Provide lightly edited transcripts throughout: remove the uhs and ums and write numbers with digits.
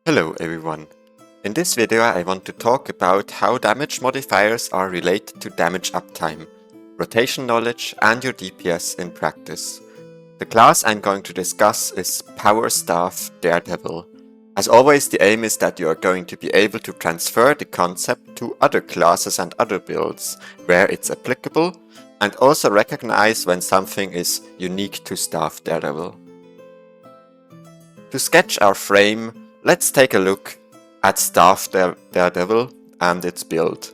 Hello everyone. In this video I want to talk about how damage modifiers are related to damage uptime, rotation knowledge and your DPS in practice. The class I'm going to discuss is Power Staff Daredevil. As always, the aim is that you are going to be able to transfer the concept to other classes and other builds where it's applicable, and also recognize when something is unique to Staff Daredevil. To sketch our frame, let's take a look at Staff Daredevil and its build.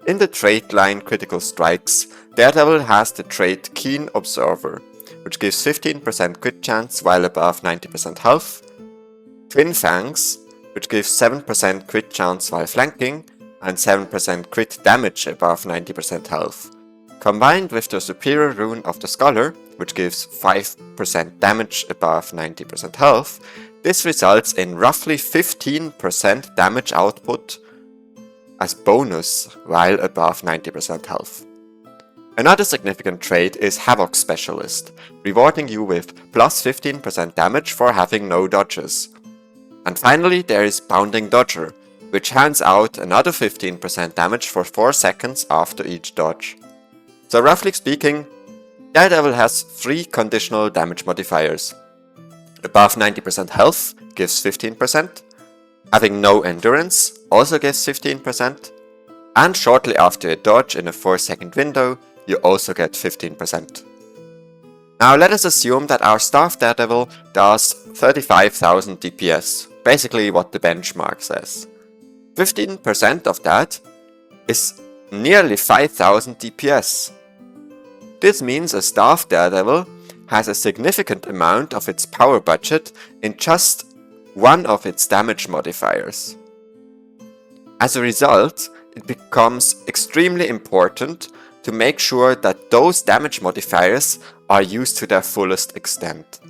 In the trait line Critical Strikes, Daredevil has the trait Keen Observer, which gives 15% crit chance while above 90% health, Twin Fangs, which gives 7% crit chance while flanking, and 7% crit damage above 90% health. Combined with the superior rune of the Scholar, which gives 5% damage above 90% health, this results in roughly 15% damage output as bonus while above 90% health. Another significant trait is Havoc Specialist, rewarding you with plus 15% damage for having no dodges. And finally there is Bounding Dodger, which hands out another 15% damage for 4 seconds after each dodge. So roughly speaking, Daredevil has 3 conditional damage modifiers. Above 90% health gives 15%, having no endurance also gives 15%, and shortly after a dodge in a 4-second window you also get 15%. Now let us assume that our Staff Daredevil does 35,000 DPS, basically what the benchmark says. 15% of that is nearly 5,000 DPS. This means a Staff Daredevil has a significant amount of its power budget in just one of its damage modifiers. As a result, it becomes extremely important to make sure that those damage modifiers are used to their fullest extent.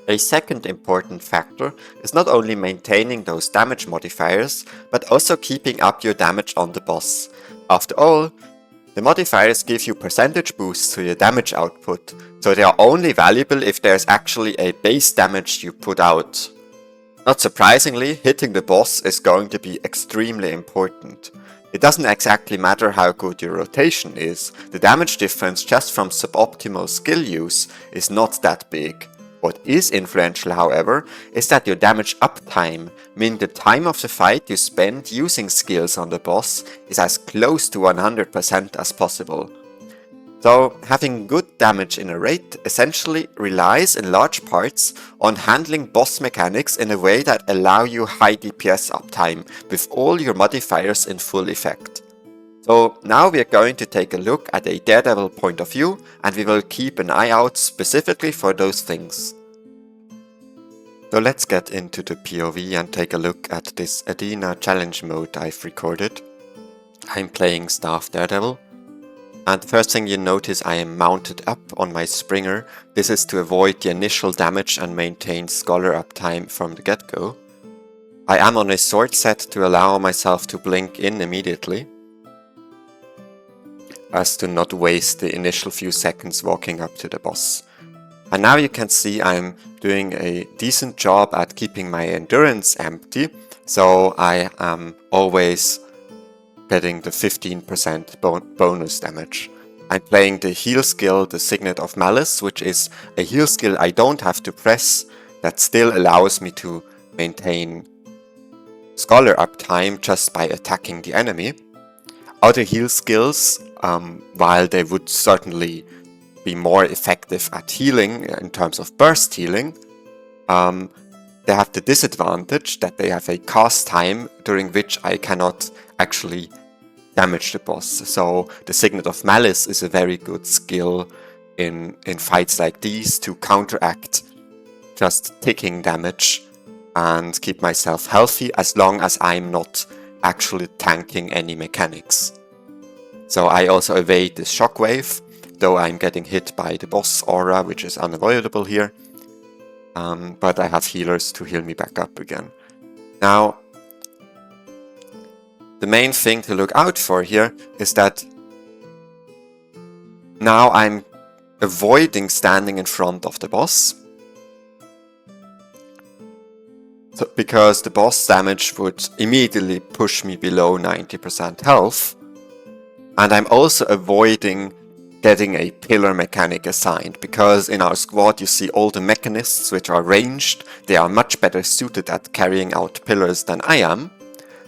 A second important factor is not only maintaining those damage modifiers, but also keeping up your damage on the boss. After all, the modifiers give you percentage boosts to your damage output, so they are only valuable if there's actually a base damage you put out. Not surprisingly, hitting the boss is going to be extremely important. It doesn't exactly matter how good your rotation is, the damage difference just from suboptimal skill use is not that big. What is influential, however, is that your damage uptime, meaning the time of the fight you spend using skills on the boss, is as close to 100% as possible. So, having good damage in a raid essentially relies in large parts on handling boss mechanics in a way that allow you high DPS uptime with all your modifiers in full effect. So now we are going to take a look at a Daredevil point of view, and we will keep an eye out specifically for those things. So let's get into the POV and take a look at this Adina challenge mode I've recorded. I'm playing Staff Daredevil, and the first thing you notice, I am mounted up on my Springer. This is to avoid the initial damage and maintain Scholar uptime from the get-go. I am on a sword set to allow myself to blink in immediately, as to not waste the initial few seconds walking up to the boss. And now you can see I'm doing a decent job at keeping my endurance empty, so I am always getting the 15% bonus damage. I'm playing the heal skill, the Signet of Malice, which is a heal skill I don't have to press, that still allows me to maintain Scholar uptime just by attacking the enemy. Other heal skills, while they would certainly be more effective at healing in terms of burst healing, they have the disadvantage that they have a cast time during which I cannot actually damage the boss. So the Signet of Malice is a very good skill in fights like these to counteract just taking damage and keep myself healthy as long as I'm not actually tanking any mechanics. So I also evade this shockwave, though I'm getting hit by the boss aura, which is unavoidable here. But I have healers to heal me back up again. Now, the main thing to look out for here is that now I'm avoiding standing in front of the boss. So, because the boss damage would immediately push me below 90% health. And I'm also avoiding getting a pillar mechanic assigned, because in our squad you see all the mechanists which are ranged. They are much better suited at carrying out pillars than I am.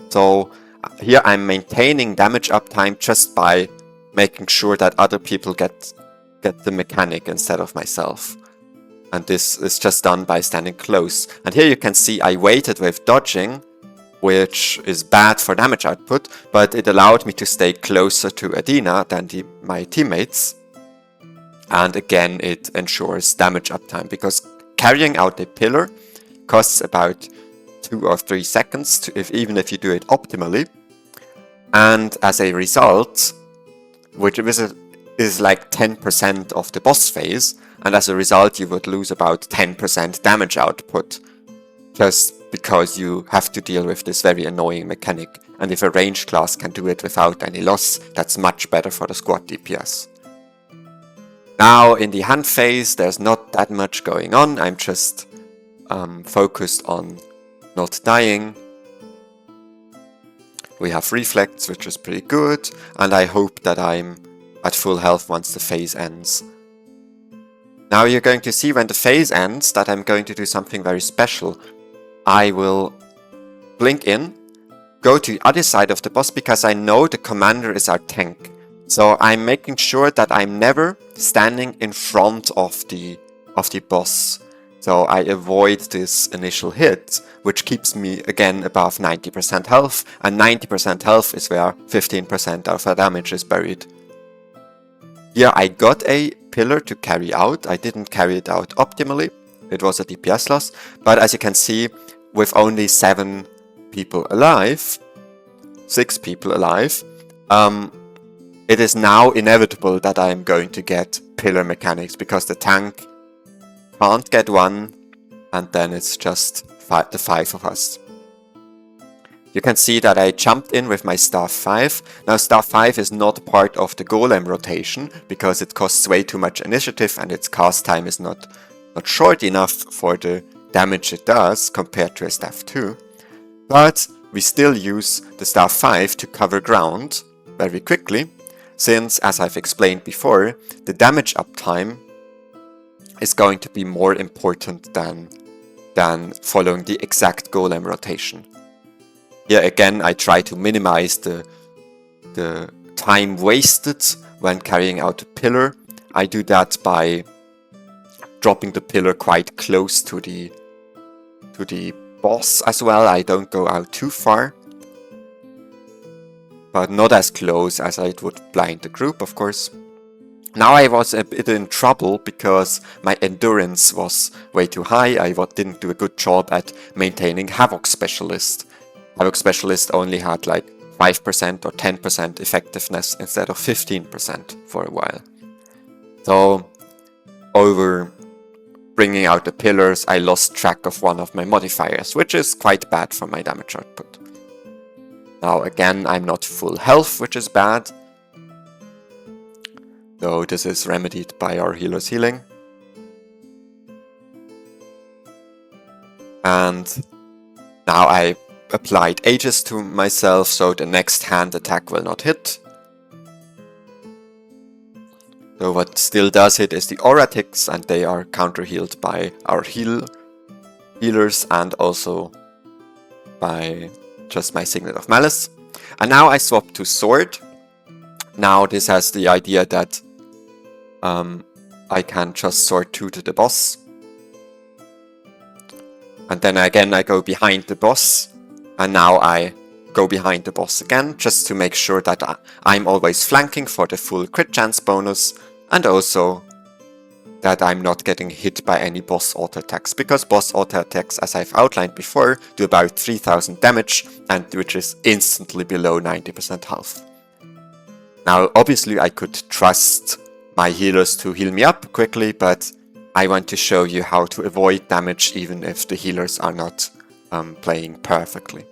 So here I'm maintaining damage uptime just by making sure that other people get the mechanic instead of myself. And this is just done by standing close. And here you can see I waited with dodging, which is bad for damage output, but it allowed me to stay closer to Adina than my teammates. And again, it ensures damage uptime, because carrying out a pillar costs about 2 or 3 seconds, even if you do it optimally. And as a result, which is like 10% of the boss phase, and as a result you would lose about 10% damage output, just because you have to deal with this very annoying mechanic. And if a ranged class can do it without any loss, that's much better for the squad DPS. Now in the hand phase there's not that much going on, I'm just focused on not dying. We have reflex, which is pretty good, and I hope that I'm at full health once the phase ends. Now you're going to see when the phase ends that I'm going to do something very special. I will blink in, go to the other side of the boss, because I know the commander is our tank. So I'm making sure that I'm never standing in front of the boss. So I avoid this initial hit, which keeps me again above 90% health, and 90% health is where 15% of our damage is buried. Here I got a pillar to carry out. I didn't carry it out optimally. It was a DPS loss, but as you can see, with only 7 people alive, 6 people alive, it is now inevitable that I'm going to get pillar mechanics, because the tank can't get one, and then it's just the 5 of us. You can see that I jumped in with my staff 5. Now staff 5 is not part of the golem rotation, because it costs way too much initiative and its cast time is not short enough for the damage it does compared to a staff 2. But we still use the staff 5 to cover ground very quickly, since, as I've explained before, the damage uptime is going to be more important than following the exact golem rotation. Here again I try to minimize the time wasted when carrying out a pillar. I do that by dropping the pillar quite close to the boss as well. I don't go out too far, but not as close as I would blind the group, of course. Now I was a bit in trouble because my endurance was way too high. I didn't do a good job at maintaining Havoc Specialist. Havoc Specialist only had like 5% or 10% effectiveness instead of 15% for a while. So over bringing out the pillars, I lost track of one of my modifiers, which is quite bad for my damage output. Now again, I'm not full health, which is bad. Though this is remedied by our healer's healing. And now I applied Aegis to myself, so the next hand attack will not hit. So what still does hit is the aura ticks, and they are counter-healed by our healers and also by just my Signet of Malice. And now I swap to Sword. Now this has the idea that I can just sword 2 to the boss. And then again I go behind the boss. And now I go behind the boss again, just to make sure that I'm always flanking for the full crit chance bonus. And also that I'm not getting hit by any boss auto attacks. Because boss auto attacks, as I've outlined before, do about 3000 damage, and which is instantly below 90% health. Now obviously I could trust my healers to heal me up quickly, but I want to show you how to avoid damage even if the healers are not playing perfectly.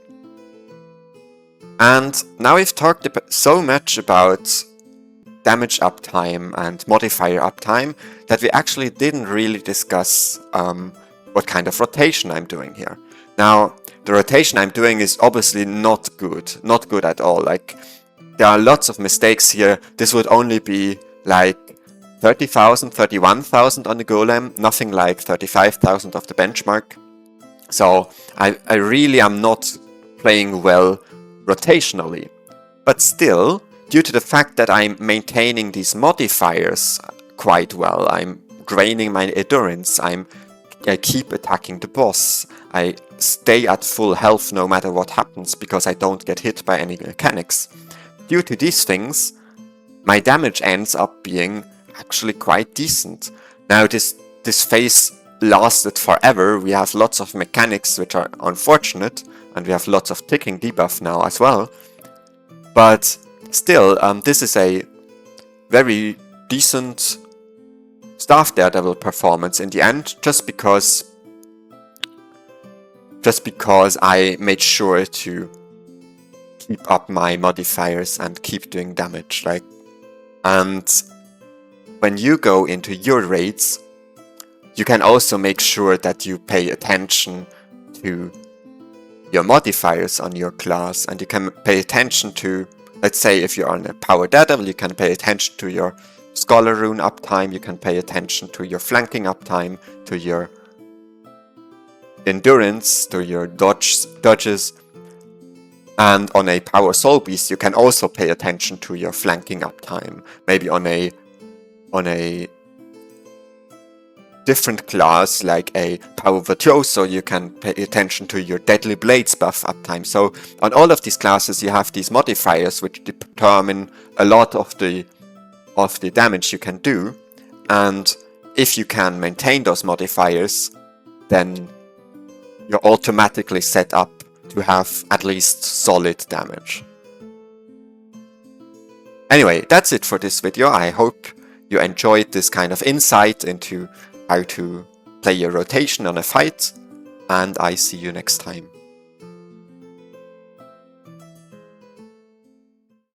And now we've talked so much about damage uptime and modifier uptime that we actually didn't really discuss what kind of rotation I'm doing here. Now, the rotation I'm doing is obviously not good at all. Like, there are lots of mistakes here. This would only be like 30,000, 31,000 on the golem, nothing like 35,000 of the benchmark. So I really am not playing well rotationally. But still, due to the fact that I'm maintaining these modifiers quite well, I'm draining my endurance, I keep attacking the boss, I stay at full health no matter what happens because I don't get hit by any mechanics. Due to these things, my damage ends up being actually quite decent. Now this phase lasted forever, we have lots of mechanics which are unfortunate, and we have lots of ticking debuff now as well. But still, this is a very decent Staff Daredevil performance in the end, just because I made sure to keep up my modifiers and keep doing damage. And when you go into your raids, you can also make sure that you pay attention to your modifiers on your class, and you can pay attention to, let's say if you're on a Power Daredevil, you can pay attention to your Scholar Rune uptime, you can pay attention to your flanking uptime, to your endurance, to your dodges, and on a Power Soul Beast you can also pay attention to your flanking uptime. Maybe on a different class like a Power Virtuoso, you can pay attention to your Deadly Blades buff uptime. So on all of these classes you have these modifiers which determine a lot of the damage you can do, and if you can maintain those modifiers, then you're automatically set up to have at least solid damage. Anyway, that's it for this video. I hope you enjoyed this kind of insight into how to play your rotation on a fight, and I see you next time.